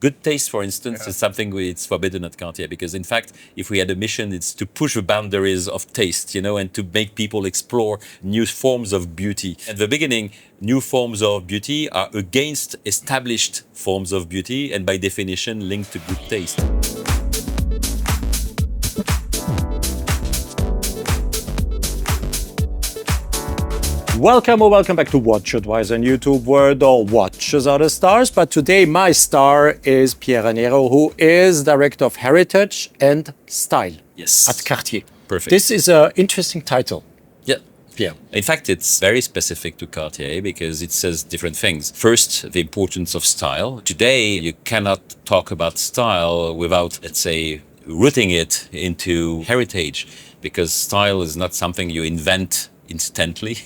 Good taste, for instance, is something it's forbidden at Cartier, because in fact, if we had a mission, it's to push the boundaries of taste, and to make people explore new forms of beauty. At the beginning, new forms of beauty are against established forms of beauty, and by definition, linked to good taste. Welcome back to WatchAdvisor on YouTube, where all watches are the stars. But today my star is Pierre Rainero, who is Director of Heritage and Style at Cartier. Perfect. This is an interesting title. Yeah. Pierre. In fact, it's very specific to Cartier because it says different things. First, the importance of style. Today, you cannot talk about style without, let's say, rooting it into heritage, because style is not something you invent instantly.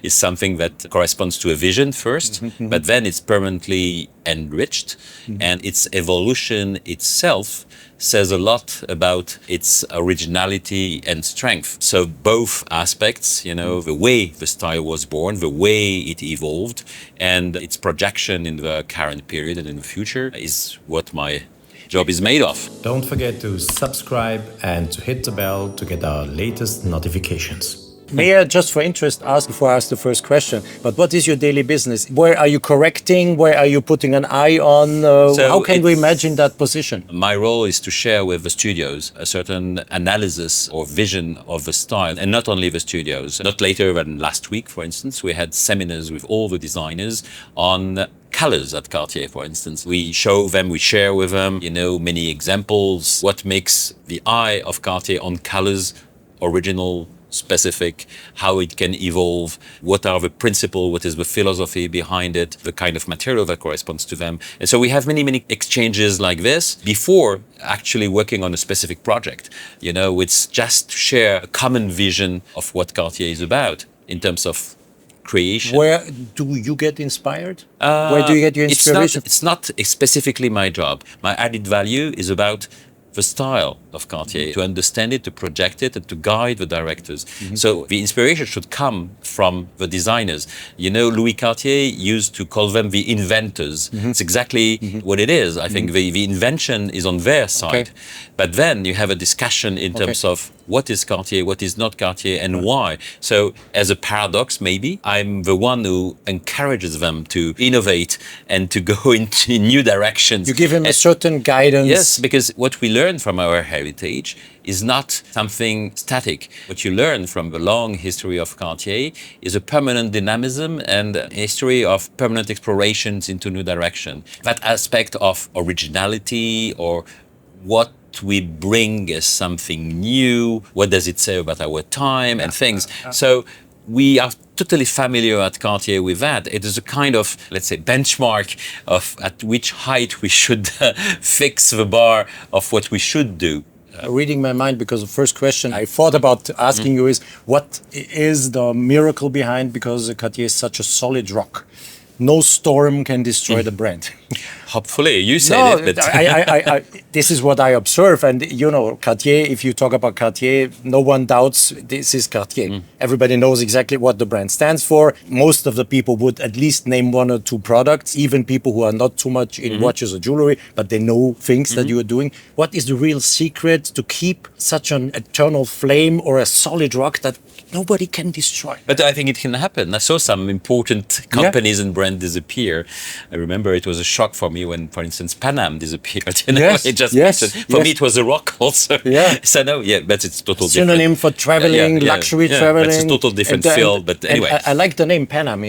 Is something that corresponds to a vision first, but then it's permanently enriched, and its evolution itself says a lot about its originality and strength. So both aspects, the way the style was born, the way it evolved, and its projection in the current period and in the future is what my job is made of. Don't forget to subscribe and to hit the bell to get our latest notifications. May I, just for interest, ask before I ask the first question, but what is your daily business? Where are you correcting? Where are you putting an eye on? How can we imagine that position? My role is to share with the studios a certain analysis or vision of the style, and not only the studios. Not later than last week, for instance, we had seminars with all the designers on colors at Cartier, for instance. We show them, we share with them, many examples, what makes the eye of Cartier on colors original, specific, how it can evolve, what are the principles, what is the philosophy behind it, the kind of material that corresponds to them. And so we have many exchanges like this before actually working on a specific project. It's just to share a common vision of what Cartier is about in terms of creation. Where do you get inspired? Where do you get your inspiration? It's not specifically my job. My added value is about the style of Cartier, to understand it, to project it, and to guide the directors. So the inspiration should come from the designers. Louis Cartier used to call them the inventors. It's exactly what it is. I think the invention is on their side. But then you have a discussion in terms of what is Cartier, what is not Cartier, and why. So as a paradox, maybe, I'm the one who encourages them to innovate and to go into new directions. You give them a certain guidance. Yes, because what we learn from our heritage is not something static. What you learn from the long history of Cartier is a permanent dynamism and a history of permanent explorations into new direction. That aspect of originality, or what we bring as something new, what does it say about our time and things. So we are totally familiar at Cartier with that. It is a kind of, let's say, benchmark of at which height we should fix the bar of what we should do. Reading my mind, because the first question I thought about asking you is, what is the miracle behind, because Cartier is such a solid rock? No storm can destroy the brand. Hopefully, you said it. But I, this is what I observe. And, Cartier, if you talk about Cartier, no one doubts this is Cartier. Everybody knows exactly what the brand stands for. Most of the people would at least name one or two products, even people who are not too much in watches or jewelry, but they know things that you are doing. What is the real secret to keep such an eternal flame or a solid rock that nobody can destroy? But I think it can happen. I saw some important companies and brands disappear. I remember it was a shock for me when, for instance, Pan Am disappeared. For me, it was a rock also. So but it's total synonym different. For traveling, luxury traveling. But it's a total different field. But anyway, I like the name Pan Am.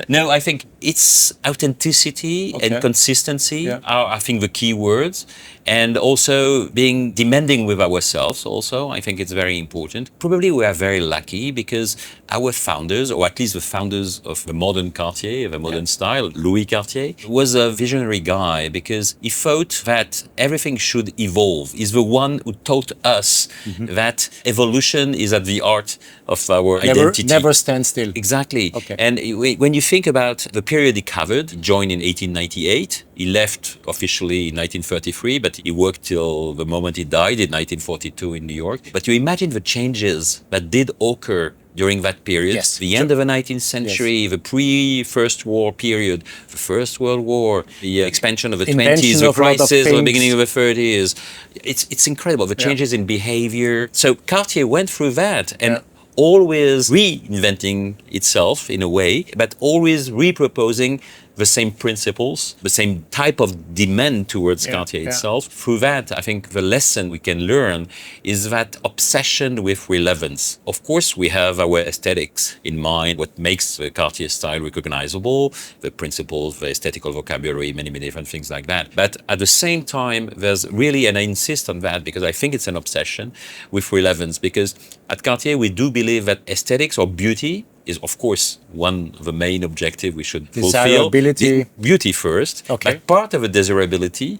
No, I think it's authenticity and consistency are, I think, the key words. And also being demanding with ourselves also, I think it's very important. Probably we are very lucky because our founders, or at least the founders of the modern Cartier, the modern style, Louis Cartier, was a visionary guy because he thought that everything should evolve. He's the one who taught us that evolution is at the heart of our identity. Never stand still. Exactly. And when you think about the period he covered, he joined in 1898. He left officially in 1933, but he worked till the moment he died in 1942 in New York. But you imagine the changes that did occur during that period. Yes. The end of the 19th century, the pre-First War period, the First World War, the expansion of the Invention 20s, the of a lot of crisis, the things. beginning of the 30s. It's incredible, the changes in behavior. So Cartier went through that and always reinventing itself in a way, but always reproposing the same principles, the same type of demand towards Cartier itself. Through that, I think the lesson we can learn is that obsession with relevance. Of course, we have our aesthetics in mind, what makes the Cartier style recognizable, the principles, the aesthetical vocabulary, many different things like that. But at the same time, there's really, and I insist on that because I think it's an obsession with relevance, because at Cartier, we do believe that aesthetics or beauty is, of course, one of the main objectives we should fulfill. Desirability. Beauty first. Okay. But part of the desirability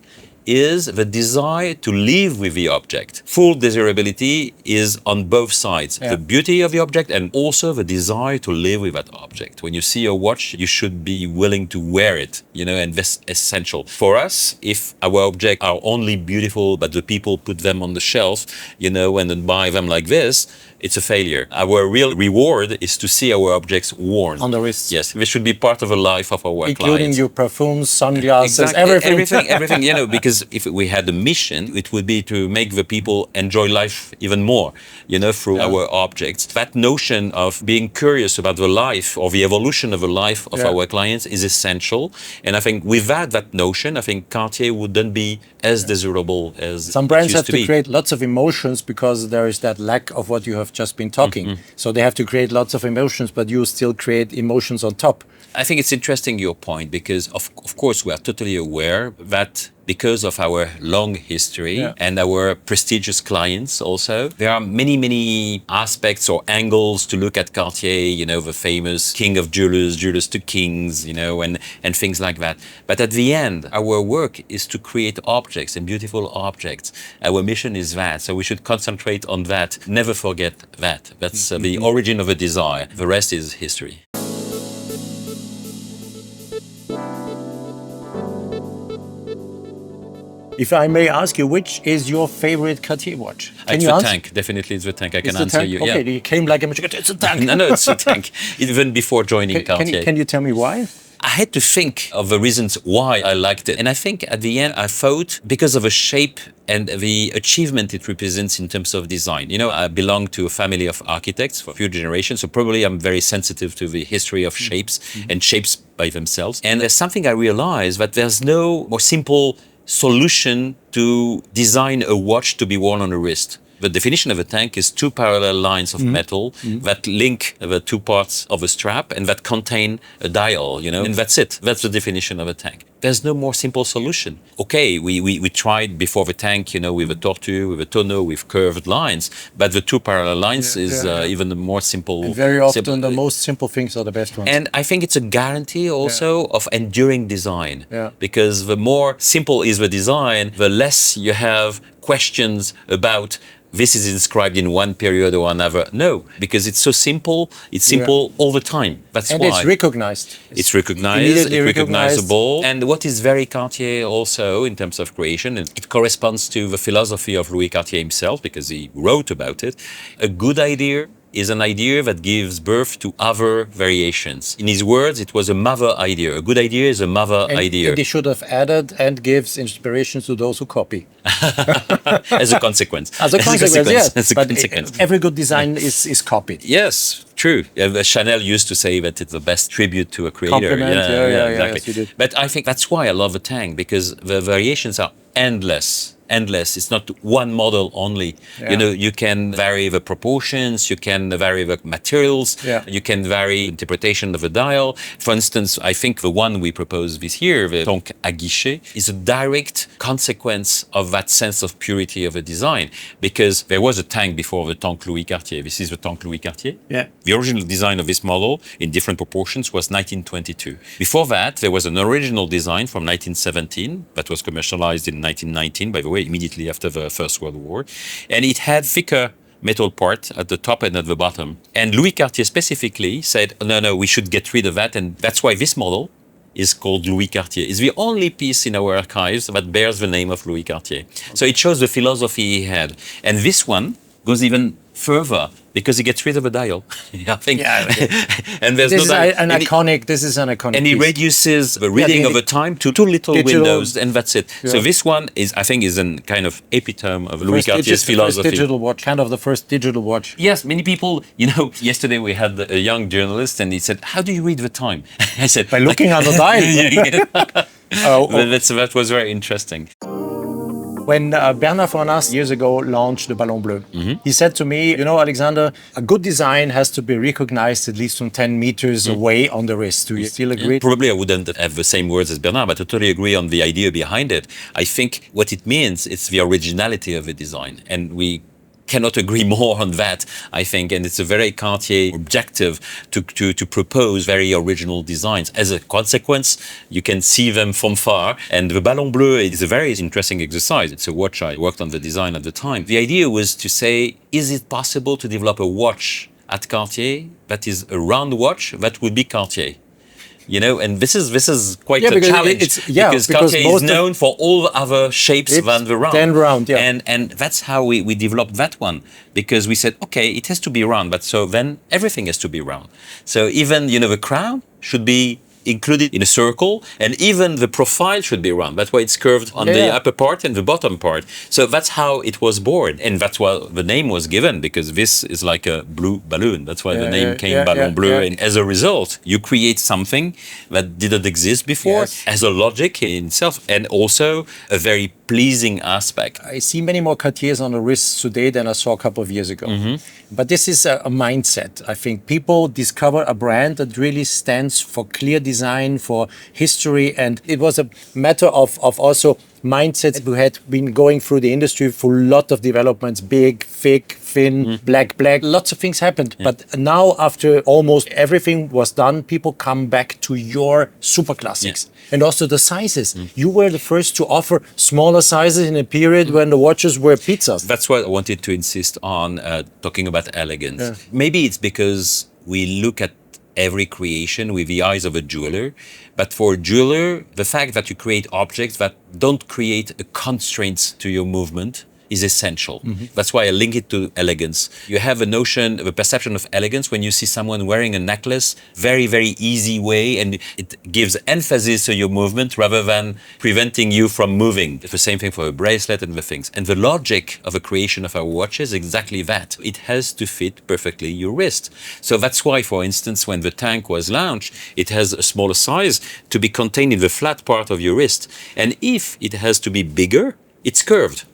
is the desire to live with the object. Full desirability is on both sides. The beauty of the object and also the desire to live with that object. When you see a watch, you should be willing to wear it, and that's essential. For us, if our objects are only beautiful, but the people put them on the shelf, and then buy them like this, it's a failure. Our real reward is to see our objects worn. On the wrist. Yes, this should be part of the life of our clients. Including your perfumes, sunglasses, Exactly. everything, because if we had a mission, it would be to make the people enjoy life even more, through our objects. That notion of being curious about the life or the evolution of the life of our clients is essential. And I think without that notion, I think Cartier wouldn't be as desirable as some brands it used have to be. create lots of emotions because there is that lack of what you have just been talking. So they have to create lots of emotions, but you still create emotions on top. I think it's interesting your point, because of course we are totally aware that because of our long history and our prestigious clients also, there are many aspects or angles to look at Cartier, the famous king of jewelers to kings, and things like that. But at the end, our work is to create objects and beautiful objects. Our mission is that, so we should concentrate on that. Never forget that. That's the origin of a desire. The rest is history. If I may ask you, which is your favorite Cartier watch? It's the tank. Definitely it's the tank. I can answer you. Okay, you came like a machine. It's a tank. No, it's a tank. Even before joining Cartier. Can you tell me why? I had to think of the reasons why I liked it. And I think at the end, I thought because of the shape and the achievement it represents in terms of design. I belong to a family of architects for a few generations, so probably I'm very sensitive to the history of shapes and shapes by themselves. And there's something I realized, that there's no more simple solution to design a watch to be worn on a wrist. The definition of a tank is two parallel lines of metal that link the two parts of a strap and that contain a dial, and that's it. That's the definition of a tank. There's no more simple solution. Okay, we tried before the tank, with a tortue, with a tonneau, with curved lines, but the two parallel lines is even more simple. And very often the most simple things are the best ones. And I think it's a guarantee also of enduring design. Because the more simple is the design, the less you have questions about this is inscribed in one period or another. No, because it's so simple. It's simple all the time. That's and why. And it's recognized. It's recognized, it's recognizable. And what is very Cartier also in terms of creation, and it corresponds to the philosophy of Louis Cartier himself, because he wrote about it. A good idea is an idea that gives birth to other variations. In his words, it was a mother idea. A good idea is a mother idea. And he should have added and gives inspiration to those who copy. As a consequence. As a consequence, yes. As a but consequence. Every good design is copied. Yes, true. Chanel used to say that it's the best tribute to a creator. Compliment, exactly. yes, you did. But I think that's why I love the tank, because the variations are endless. It's not one model only. You can vary the proportions, you can vary the materials, you can vary interpretation of the dial. For instance, I think the one we proposed this year, the Tonk à guichet, is a direct consequence of that sense of purity of the design, because there was a tank before the Tonk Louis Cartier. This is the Tonk Louis Cartier. The original design of this model in different proportions was 1922. Before that, there was an original design from 1917 that was commercialized in 1919, by the way, immediately after the First World War. And it had thicker metal part at the top and at the bottom. And Louis Cartier specifically said, no, we should get rid of that. And that's why this model is called Louis Cartier. It's the only piece in our archives that bears the name of Louis Cartier. So it shows the philosophy he had. And this one goes even further because he gets rid of a dial. I think, Yeah. and there's This no is dial. an And he- iconic. This is an iconic. and he piece. reduces the reading of a time to two little digital- windows, and that's it. So Yeah. this one is, I think, is a kind of epitome of Louis First Cartier's First philosophy. digital watch, kind of the first digital watch. Yes, many people, yesterday we had a young journalist and he said, how do you read the time? I said, By looking at the dial. That was very interesting. When Bernard Fornas years ago launched the Ballon Bleu, Mm-hmm. he said to me, Alexander, a good design has to be recognized at least from 10 meters away on the wrist. Do you still agree? Probably I wouldn't have the same words as Bernard, but I totally agree on the idea behind it. I think what it means, it's the originality of the design. And we cannot agree more on that, I think. And it's a very Cartier objective to propose very original designs. As a consequence, you can see them from far. And the Ballon Bleu is a very interesting exercise. It's a watch. I worked on the design at the time. The idea was to say, is it possible to develop a watch at Cartier that is a round watch that would be Cartier? And this is quite a because challenge because Cartier is known for all other shapes than the round. Than round, yeah. And that's how we developed that one, because we said, okay, it has to be round, but so then everything has to be round. So even the crown should be included in a circle, and even the profile should be round. That's why it's curved on the upper part and the bottom part. So that's how it was born, and that's why the name was given, because this is like a blue balloon. That's why the name came Ballon Bleu. Yeah. And as a result, you create something that didn't exist before, as a logic in itself, and also a very pleasing aspect. I see many more Cartiers on the wrists today than I saw a couple of years ago. But this is a mindset. I think people discover a brand that really stands for clear design, for history, and it was a matter of also mindset. We had been going through the industry for a lot of developments, big, thick, thin, black, lots of things happened. But now, after almost everything was done, people come back to your super classics. And also the sizes. You were the first to offer smaller sizes in a period when the watches were pizzas. That's what I wanted to insist on, talking about elegance. Maybe it's because we look at every creation with the eyes of a jeweler. But for a jeweler, the fact that you create objects that don't create a constraint to your movement is essential. That's why I link it to elegance. You have a notion, a perception of elegance when you see someone wearing a necklace, very, very easy way, and it gives emphasis to your movement rather than preventing you from moving. It's the same thing for a bracelet and the things. And the logic of a creation of our watch is exactly that. It has to fit perfectly your wrist. So that's why, for instance, when the tank was launched, it has a smaller size to be contained in the flat part of your wrist. And if it has to be bigger, it's curved.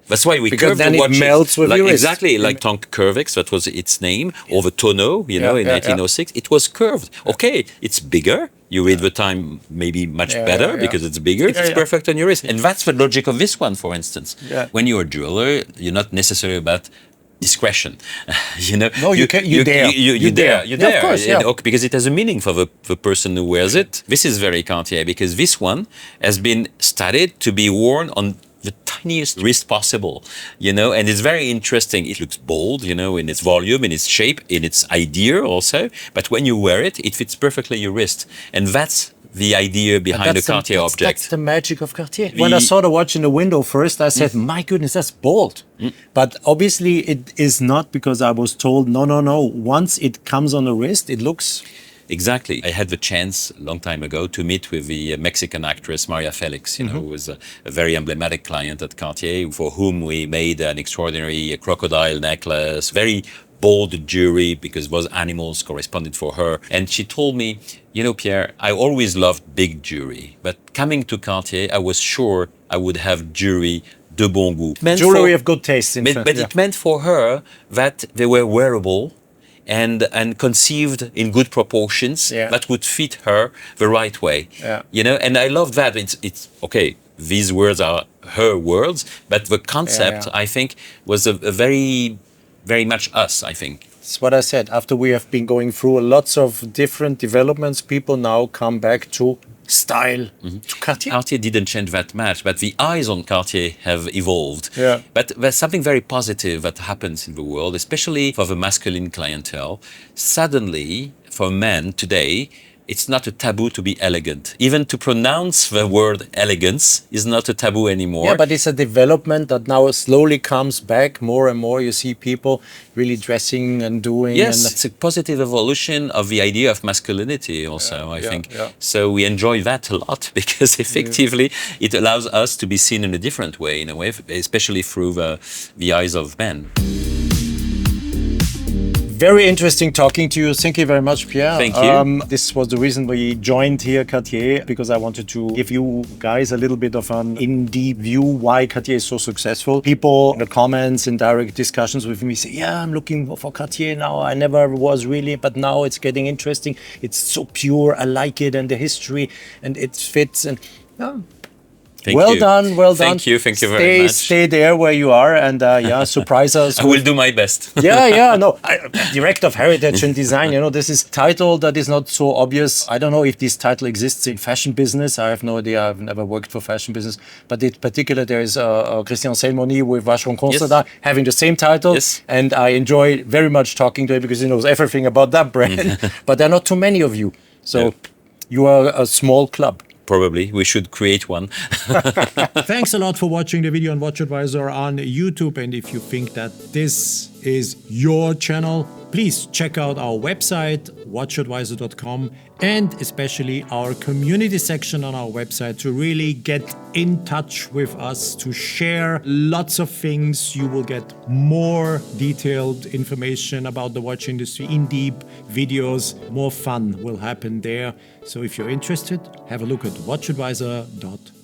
That's why we Because curved then the it watches. melts with your wrist. Exactly, like Tank Curvex, that was its name, or the Tonneau, in 1906. It was curved. Okay, it's bigger. You read the time maybe much better because it's bigger. It's perfect on your wrist. And that's the logic of this one, for instance. When you're a jeweler, you're not necessarily about discretion. No, you dare. You dare. Of course, Because it has a meaning for the person who wears it. This is very Cartier, because this one has been studied to be worn on the tiniest wrist possible, and it's very interesting. It looks bold, in its volume, in its shape, in its idea also. But when you wear it, it fits perfectly your wrist. And that's the idea behind the Cartier object. That's the magic of Cartier. When I saw the watch in the window first, I said, my goodness, that's bold. But obviously it is not, because I was told, no. Once it comes on the wrist, it looks... Exactly. I had the chance a long time ago to meet with the Mexican actress Maria Felix, who was a very emblematic client at Cartier, for whom we made an extraordinary crocodile necklace, very bold jewelry, because those animals corresponded for her. And she told me, Pierre, I always loved big jewelry, but coming to Cartier, I was sure I would have jewelry de bon goût. Jewelry of good taste. But it meant for her that they were wearable, and conceived in good proportions that would fit her the right way. And I love that. It's okay. These words are her words, but the concept, I think, was a very, very much us, I think. It's what I said. After we have been going through lots of different developments, people now come back to style, to Cartier. Cartier didn't change that much, but the eyes on Cartier have evolved. Yeah. But there's something very positive that happens in the world, especially for the masculine clientele. Suddenly, for men today, it's not a taboo to be elegant. Even to pronounce the word elegance is not a taboo anymore. Yeah, but it's a development that now slowly comes back more and more. You see people really dressing and doing. Yes, and it's a positive evolution of the idea of masculinity also, I think. yeah. So we enjoy that a lot because effectively it allows us to be seen in a different way, in a way, especially through the eyes of men. Very interesting talking to you. Thank you very much, Pierre. Thank you. This was the reason we joined here Cartier, because I wanted to give you guys a little bit of an in-deep view why Cartier is so successful. People in the comments and direct discussions with me say, yeah, I'm looking for Cartier now. I never was really, but now it's getting interesting. It's so pure. I like it, and the history, and it fits. And yeah. Well done. Thank you very much. Stay there where you are, and surprise us. I will do my best. No, Director of Heritage and Design, this is title that is not so obvious. I don't know if this title exists in fashion business. I have no idea. I've never worked for fashion business. But in particular, there is Christian Selmoni with Vacheron Constantin having the same title. Yes. And I enjoy very much talking to him because he knows everything about that brand. But there are not too many of you. So you are a small club. Probably. We should create one. Thanks a lot for watching the video on WatchAdvisor on YouTube. And if you think that this is your channel, please check out our website, watchadvisor.com, and especially our community section on our website to really get in touch with us, to share lots of things. You will get more detailed information about the watch industry, in-deep videos. More fun will happen there. So if you're interested, have a look at watchadvisor.com.